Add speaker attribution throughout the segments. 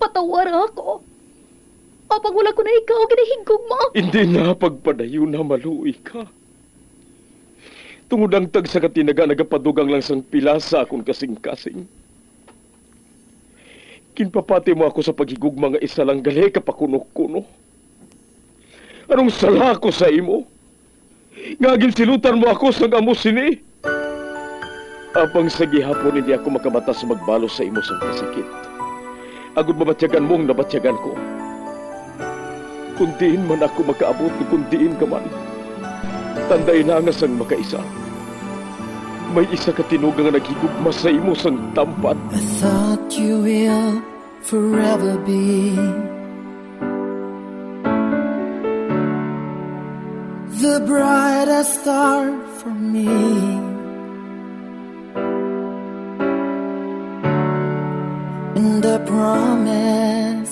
Speaker 1: patawar ako. Apag wala ko na ikaw, ginahigog mo.
Speaker 2: Hindi na pagpadayo na maluoy ka. Tungod ang tag sa katinaga nagapadugang lang sang pilasa akong kasing-kasing. Kinpapati mo ako sa paghigugma nga isa lang gali kapakuno-kuno. Anong sala ko sa imo? Ngagin silutan mo ako sa amo sini. Apang sa gihapon hindi ako makabatas magbalo sa imo sang kasakit. Agud mabatyagan mong nabatyagan ko. Kundiin man ako makaabot, kundiin ka man. Tanday na nga sang makaisa. May isa ka tinugang nga naghigugma sa imo sang tampat.
Speaker 3: I thought you will forever be the brightest star for me. And I promise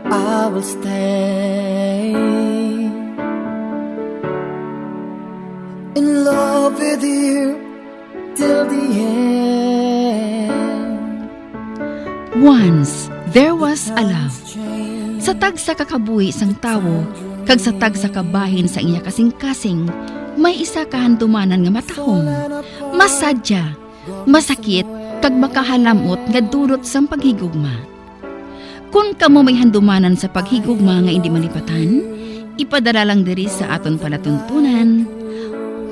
Speaker 3: I will stay in love with you till the end.
Speaker 1: Once, there was a love. Sa tag sa kakabuhi sang tawo, kag sa tag sa kabahin sa iya kasing-kasing, may isa kahandumanan nga matahong, masadya, masakit, kag makahalamot nga dulot sang paghigugma. Kung kamo may handumanan sa paghigugma nga hindi malipatan, ipadala lang diri sa aton palatuntunan.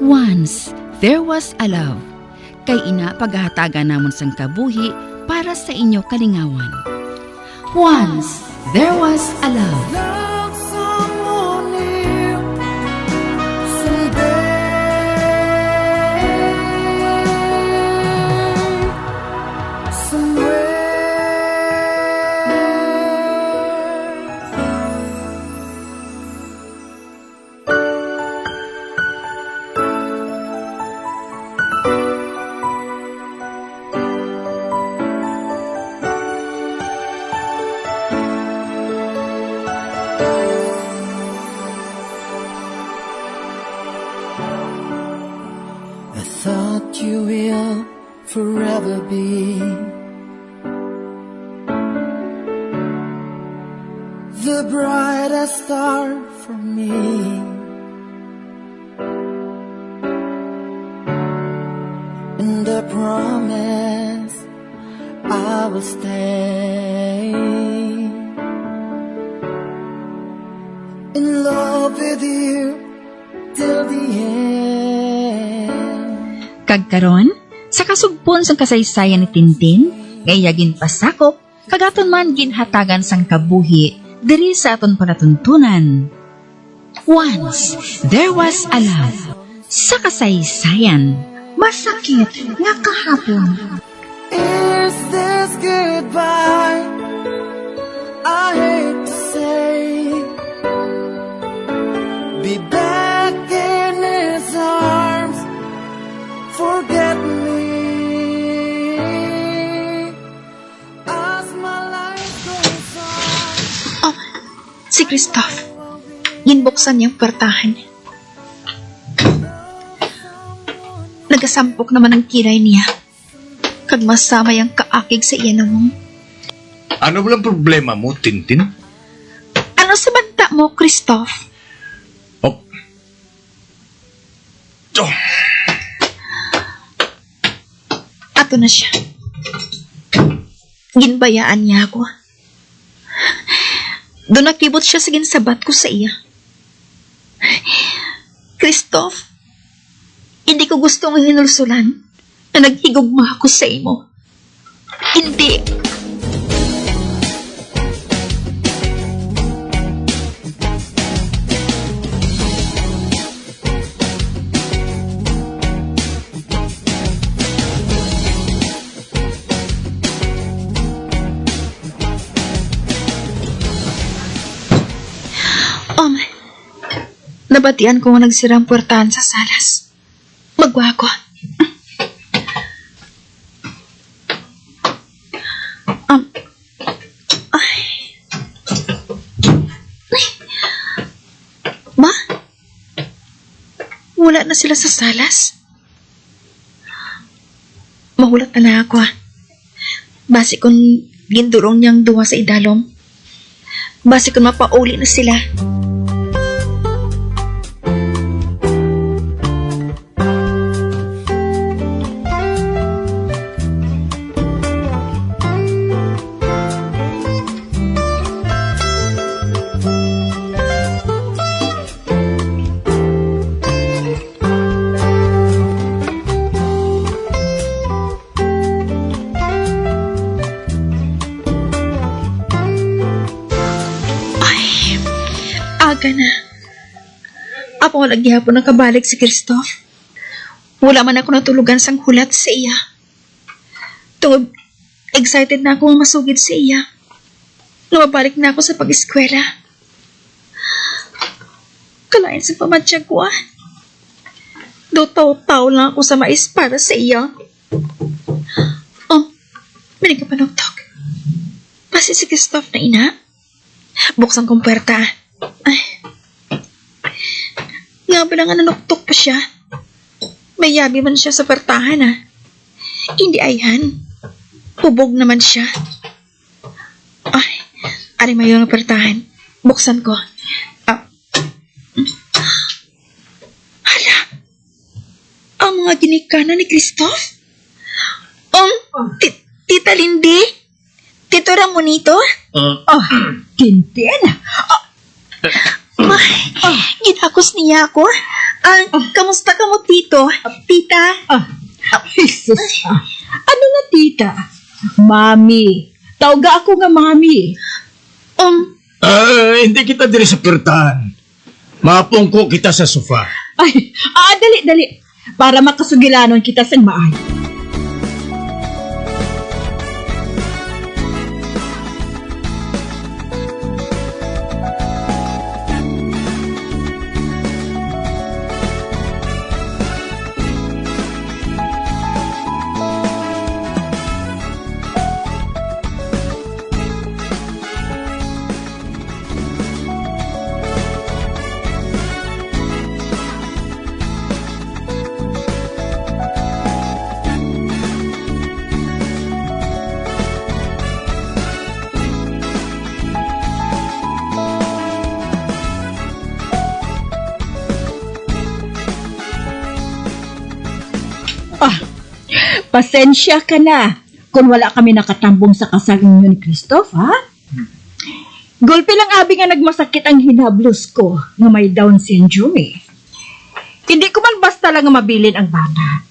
Speaker 1: Once, there was a love. Kay ina paghahatagan namon sang kabuhi para sa inyo kalingawan. Once, there was a love.
Speaker 3: Love someone new someday, somewhere. I thought you will forever be the brightest star for me. And I promise I will stay in love with you till the end.
Speaker 4: Kagkaron, sa kasugpon sang kasaysayan ni Tintin, gayagin pasakop, kagaton man ginhatagan sang kabuhi, diri sa aton palatuntunan. Once, there was a love. Sa kasaysayan, masakit nga kahapon.
Speaker 3: Is this goodbye? I hate to say, be back in his arms, forget me as my life goes on.
Speaker 4: Oh, si Christoph. Ginbuksan niyang kwartahan. Nagasampok naman ang kilay niya. Kag masamay ang kaakig sa iya namong.
Speaker 5: Ano walang problema mo, Tintin?
Speaker 4: Ano sa banta mo, Christoph?
Speaker 5: Oh. Oh.
Speaker 4: Ato na siya. Ginbayaan niya ako. Doon nakibot siya sa ginsabat ko sa iya. Christoph, hindi ko gustong hinulsulan na naghigugma ako sa imo. Hindi. Nabatian ko nga nagsirang puwertahan sa salas. Magwa ko. Ma? Wala na sila sa salas? Mahulat na ako. Base kung gindurong niyang duwa sa idalom. Base kung mapauli na sila. Aga na. Apo wala gihapon ang kabalik si Christoph. Wala man ako natulugan sang hulat sa iya. Tungod, excited na ako masugid sa iya. Lumabalik na ako sa pag-eskwela. Kalain sa pamatsyag ko ah. Do taw-taw lang ako sa mais para sa iya. Oh, may nagkapanugtog. Pasi si Christoph na ina. Buksan kong puwerta. Ay. Nga ba nga nanuktok pa siya? May yabi man siya sa pertahan ah. Hindi ayhan. Hubog naman siya. Ay, ari mayo ng pertahan. Buksan ko. Hala. Ang mga ginikanan ni Christoph? Tita Lindy? Tito Ramonito?
Speaker 6: Tintin?
Speaker 4: Ginakos niya ako. Kamusta ka mo, Tito? Tita?
Speaker 6: Jesus. Ano nga, tita? Mami. Tawga ako nga, mami.
Speaker 5: Hindi kita diri sa pirtahan. Mapungko kita sa sofa.
Speaker 6: Dali. Para makasugilanon kita sa maay. Pasensya ka na kung wala kami nakatambong sa kasal ninyo ni Christoph, ha? Gulpi lang abi nga nagmasakit ang hinablos ko nga may Down syndrome eh. Hindi ko man basta lang mabilin ang bata.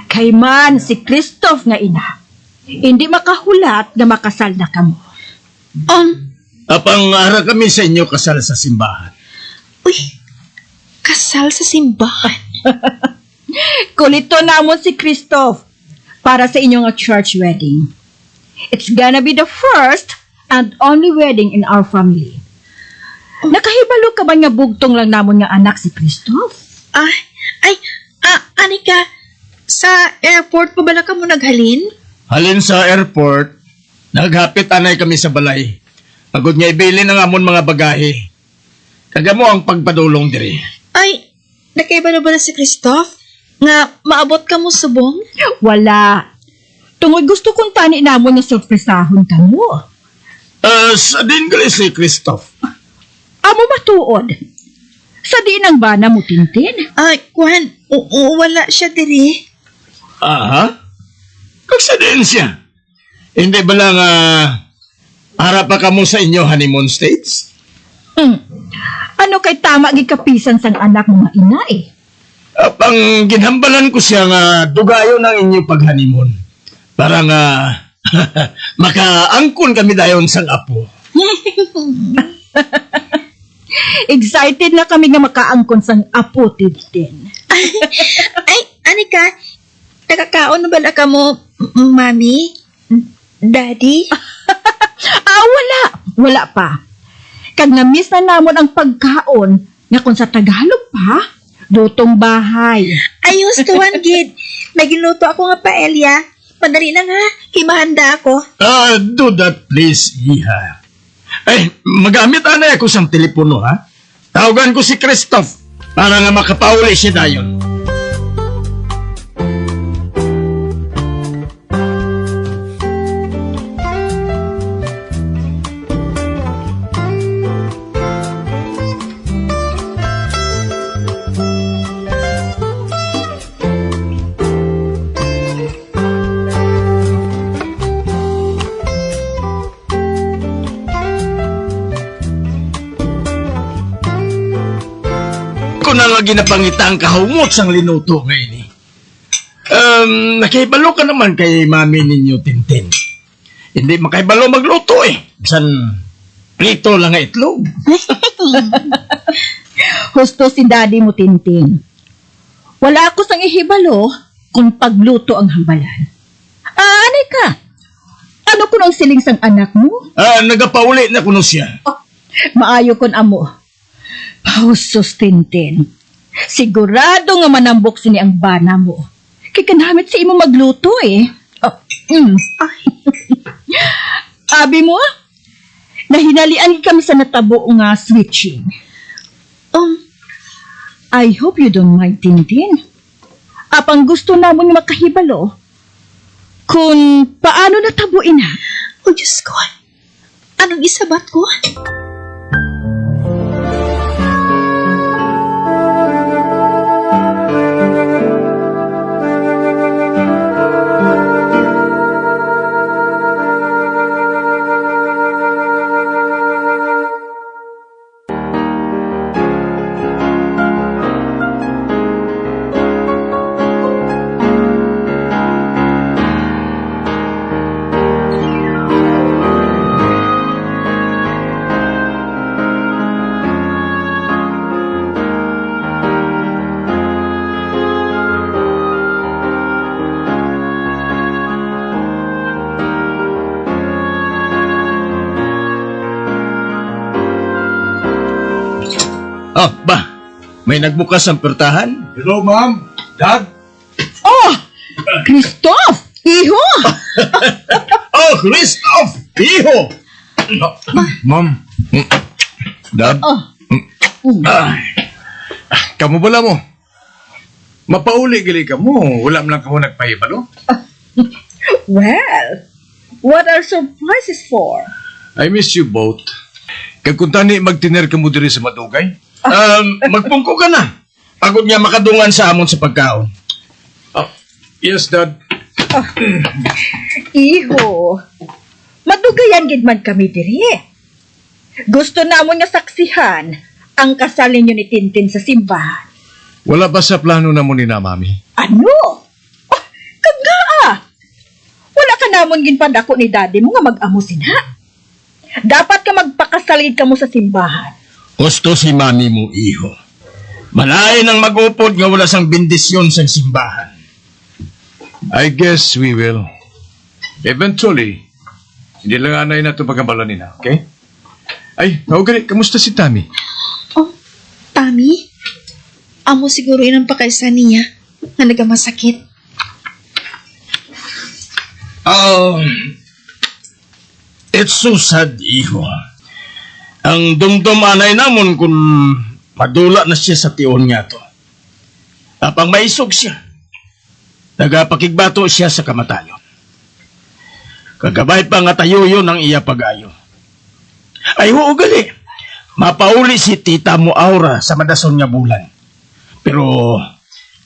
Speaker 6: Kay man si Christoph nga ina, hindi makahulat nga makasal na kamo.
Speaker 5: Apang ara kami sa inyo kasal sa simbahan.
Speaker 4: Uy, kasal sa simbahan?
Speaker 6: Kulito namon si Christoph para sa inyong church wedding. It's gonna be the first and only wedding in our family. Nakahibalo ka ba nga bugtong lang namon nga anak si Christoph?
Speaker 4: Anika, sa airport pa bala ka mo naghalin?
Speaker 5: Halin sa airport, naghapit anay kami sa balay. Pagod nga ibilin ang amon mga bagahe. Kagamo ang pagpadulong diri.
Speaker 4: Ay, nakaibalo ba na si Christoph? Nga maabot ka mo subong?
Speaker 6: Wala. Tungod gusto kong tani namon nga surpresahon ka mo.
Speaker 5: Sa din gali si Christoph.
Speaker 6: Amo matuod. Sa di nang bana mo, Tintin?
Speaker 4: Ay, Kwan, wala siya diri.
Speaker 5: Aha? Kagsa din siya. Hindi ba lang harap pa ka mo sa inyo honeymoon states?
Speaker 6: Ano kay tama gikapisan sang anak mo nga ina eh?
Speaker 5: Apang ginhambalan ko siya nga dugayo ng inyong pag-honeymoon. Para nga makaangkon kami dayon sang apo.
Speaker 6: Excited na kami nga makaangkon sang apo, Tintin.
Speaker 4: Ay, Anika, nakakaon na bala ka mo, Mami? Daddy?
Speaker 6: Wala. Wala pa. Kag na-miss na namon ang pagkaon nga kung sa Tagalog pa, dutong bahay.
Speaker 4: Ayos to, Gid. May ginuto ako nga paelya. Madali na nga, himahanda ako.
Speaker 5: Do that please, Iha. Ay, magamit anay ako sa telepono, ha? Tawagan ko si Christoph para nga makapauli siya dayon. na nga ginapangita ang kahumot sang linuto ngayon eh. Nakahibalo ka naman kay mami ninyo, Tintin. Hindi makahibalo magluto eh. Bisan prito lang nga itlog.
Speaker 6: Husto si daddy mo, Tintin. Wala ako sang ihibalo kung pagluto ang hambalan. Anay ka? Ano kun ang siling sang anak mo?
Speaker 5: Nagapauli na kuno siya.
Speaker 6: Maayo kun amo. Pausos, Tintin. Sigurado nga manambok sini ang bana mo. Kaya kanamit sa imo magluto eh. Ay. Abi mo, nahinalian kami sa natabo nga switching. I hope you don't mind, Tintin. Apang gusto namon makahibalo kung paano natabuin na.
Speaker 4: Oh, Diyos ko. Anong isabat ko?
Speaker 5: Ba? May nagbukas ang pertahan?
Speaker 7: Hello, ma'am. Dad?
Speaker 6: Oh! Christoph! Iho!
Speaker 5: Oh, Christoph! Iho!
Speaker 7: Ma'am. Dad? Kamu bala mo? Mapauli gali ka mo. Wala mo lang ka mo nagpahibalo?
Speaker 6: Well, what are surprises for?
Speaker 7: I miss you both. Kag kung tani magtiner ka mo diri sa Madugay?
Speaker 5: Magpungko ka na. Pagod nga makadungan sa amon sa pagkaon.
Speaker 7: Yes, Dad.
Speaker 6: Iho, madugayan gid man kami diri. Gusto namon nga saksihan ang kasal ninyo ni Tintin sa simbahan.
Speaker 7: Wala ba sa plano na mo ni na, Mami?
Speaker 6: Ano? Oh, kagaa! Wala ka namon ginpadako ni daddy mo nga mag-amo sinha. Dapat ka magpakasalid ka mo sa simbahan.
Speaker 5: Gusto si mami mo, iho. Malain ang mag-upod nga wala sang bendisyon sa simbahan.
Speaker 7: I guess we will. Eventually, hindi lang anay na ito pagkabala nila, okay? Ay, gali, kamusta si Tami?
Speaker 8: Oh, Tami? Amo siguro yun ang pakaisan niya na nagamasakit.
Speaker 5: It's so sad, iho. Ang dumdum anay namon kung madula na siya sa tiyon nga to. Tapang maisog siya. Nagapakigbato siya sa kamatayon. Kagabay pa nga tayo yun ang iya pag-ayo. Ay, gali. Mapauli si tita mo Aura sa madason nga bulan. Pero,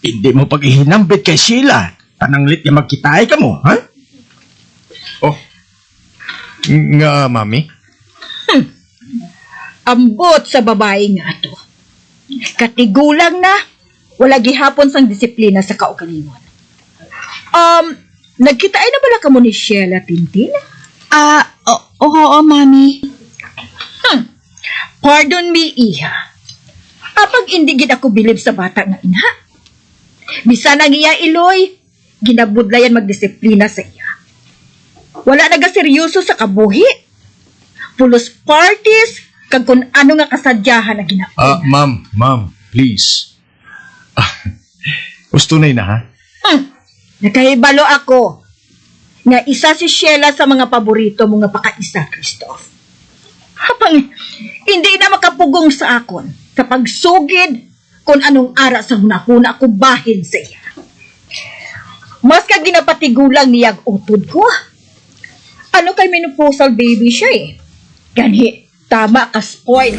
Speaker 5: hindi mo pag-ihinambit kay Sheila. Pananglit niya magkitaay ka mo, ha?
Speaker 7: Oh, nga, Mami?
Speaker 6: Ambot sa babae nga to. Katigulang na, wala gihapon sang disiplina sa kaugalingon. Nagkitain na bala ka mo ni Sheila, Tintin?
Speaker 8: Oo, Mami.
Speaker 6: Pardon me, Iha. Apag hindi gid ako bilib sa bata nga inha. Bisan ang iya iloy, ginabudlayan magdisiplina sa iya. Wala nagaseryoso sa kabuhi. Pulos parties, kag kung ano nga kasadyahan na ginagawa.
Speaker 7: Ma'am, please. Gusto na yun, ha?
Speaker 6: Nakahibalo ako nga isa si Sheila sa mga paborito mo nga pakaisa, Christoph. Habang hindi na makapugong sa akon sa pagsugid kung anong ara sa hunahuna ko bahin sa iya. Mas ka ginapatigulang niyag utod ko. Ano kay menopausal baby siya eh. Gani, tama ka spoil.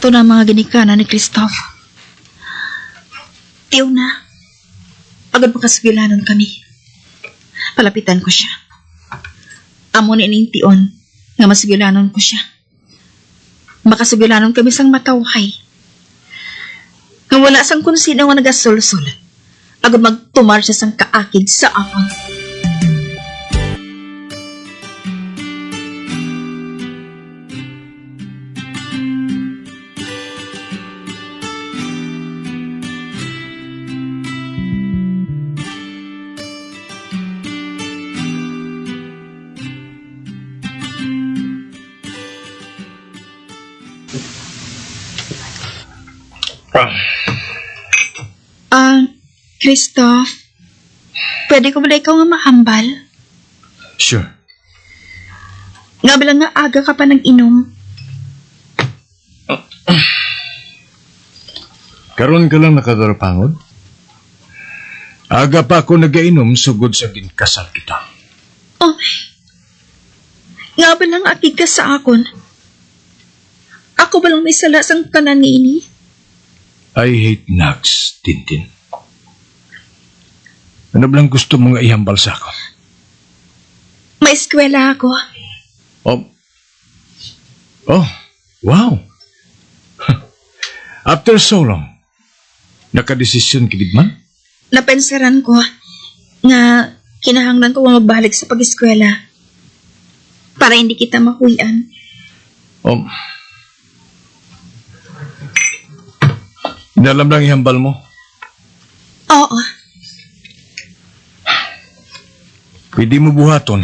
Speaker 8: ato na mga ginikanan ni Christoph. Tiyo na, agad makasugilanon kami. Palapitan ko siya. Amo ni ining tion nga masugilanon ko siya. Makasugilanon kami sang matawhay. Nga wala sang kung sino nga nagasulsul. Agad magtumar siya sang kaakid sa akon. Christoph, pwede ko ba ikaw nga mahambal?
Speaker 7: Sure.
Speaker 8: Nga bilang nga aga ka pa nag-inom.
Speaker 7: Karon ka lang nakadarapangod? Aga pa ako nagainom sugod sa ginkasal kita.
Speaker 8: Oh, nga bilang akig ka sa akon. Ako ba lang may sala sang tanan ni ini?
Speaker 7: I hate nugs, Tintin. Ano ba lang gusto mong ihambal sa ako?
Speaker 8: May eskwela ako.
Speaker 7: Oh, wow. After so long, nakadesisyon kinid man?
Speaker 8: Napensaran ko nga kinahanglan ko nga magbalik sa pag-eskwela para hindi kita mahuyan.
Speaker 7: Inalam lang ihambal mo?
Speaker 8: Oo.
Speaker 7: Pwede mo buhaton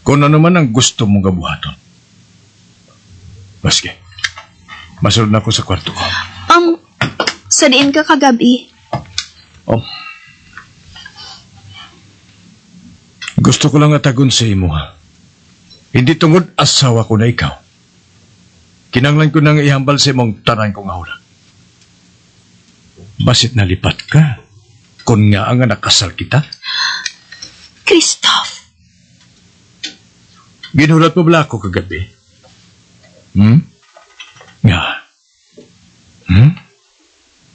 Speaker 7: kung ano man ang gusto mong gabuhaton. Baske, masunod na ako sa kwarto ko.
Speaker 8: Sa diin ka kagabi?
Speaker 7: Gusto ko lang atagon sa imo, ha? Hindi tungod asawa ko na ikaw. Kinanglan ko nang ihambal sa imong tanan kong ahura. Basit nalipat ka kung nga ang nakasal kita.
Speaker 8: Christoph,
Speaker 7: Ginulat mo ba ako kagabi? Nga.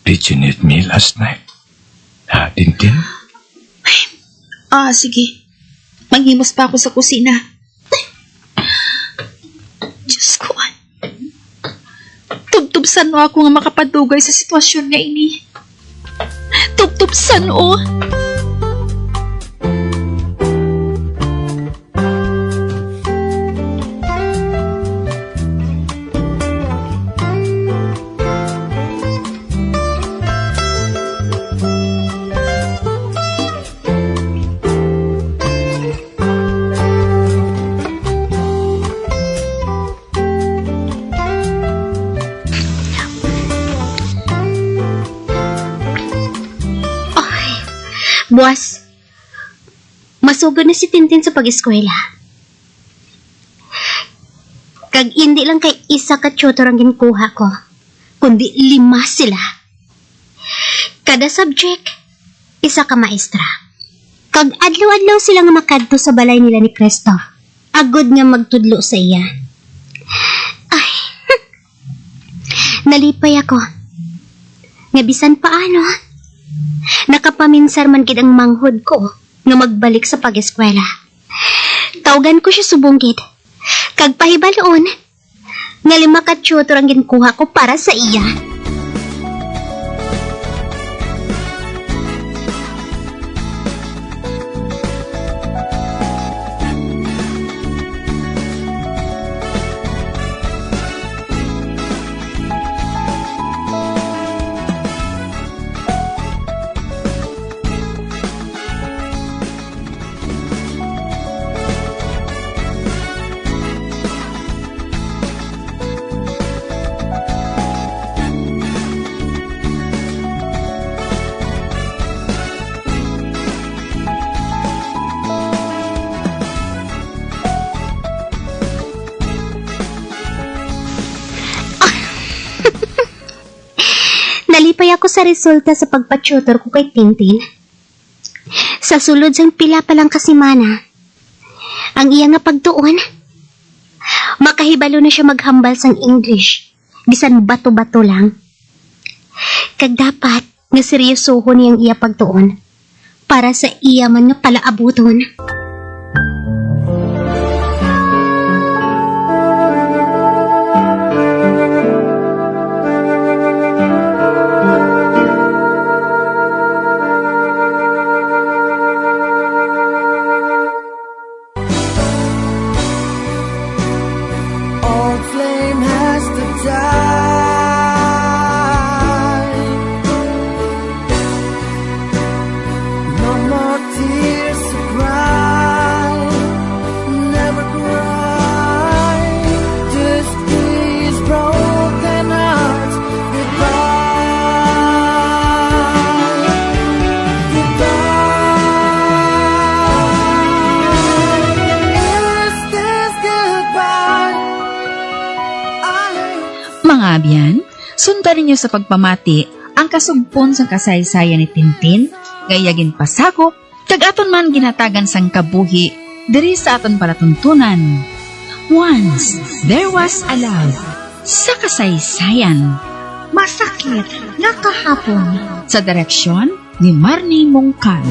Speaker 7: Did you need me last night? Ha, Tintin?
Speaker 8: sige. Manghimos pa ako sa kusina. Diyos ko. Tubtubsan mo ako nga makapadugay sa sitwasyon nga ini. Tubtubsan o.
Speaker 9: Buwas, masugod na si Tintin sa pag-eskwela. Kag hindi lang kay isa ka tutor ang ginkuha ko, kundi 5 sila. Kada subject, isa ka maestra. Kag adlaw-adlaw sila nga makadto sa balay nila ni Cristo. Agod nga magtudlo sa iya. Ay, nalipay ako. Nga bisan paano, nakapaminsar man gid ang manghod ko nga magbalik sa pag-eskwela. Tawgan ko siya subong-gid. Kag pahibaloon, nga 5 ka tutor ang ginkuha ko para sa iya. Nalipay ako sa resulta sa pagpa-tutor ko kay Tintin. Sa sulod sang pila pa lang kasimana, ang iya nga pagtuon, makahibalo na siya maghambal sang English bisan bato-bato lang. Kag dapat nga seryosohon niyang iya pagtuon para sa iya man nga palaabuton.
Speaker 3: Old flame has to die. No more tears to cry. Never cry. Just these broken hearts goodbye. Goodbye. Is this goodbye?
Speaker 4: Mga abyan, sundan ninyo sa pagpamati ang kasugpon sa kasaysayan ni Tintin, gayagin pasakop, kag aton man ginatagan sang kabuhi, diri sa aton palatuntunan. Once, there was a love sa kasaysayan.
Speaker 9: Masakit nga kahapon.
Speaker 4: Sa direksyon ni Marnie Mongkan.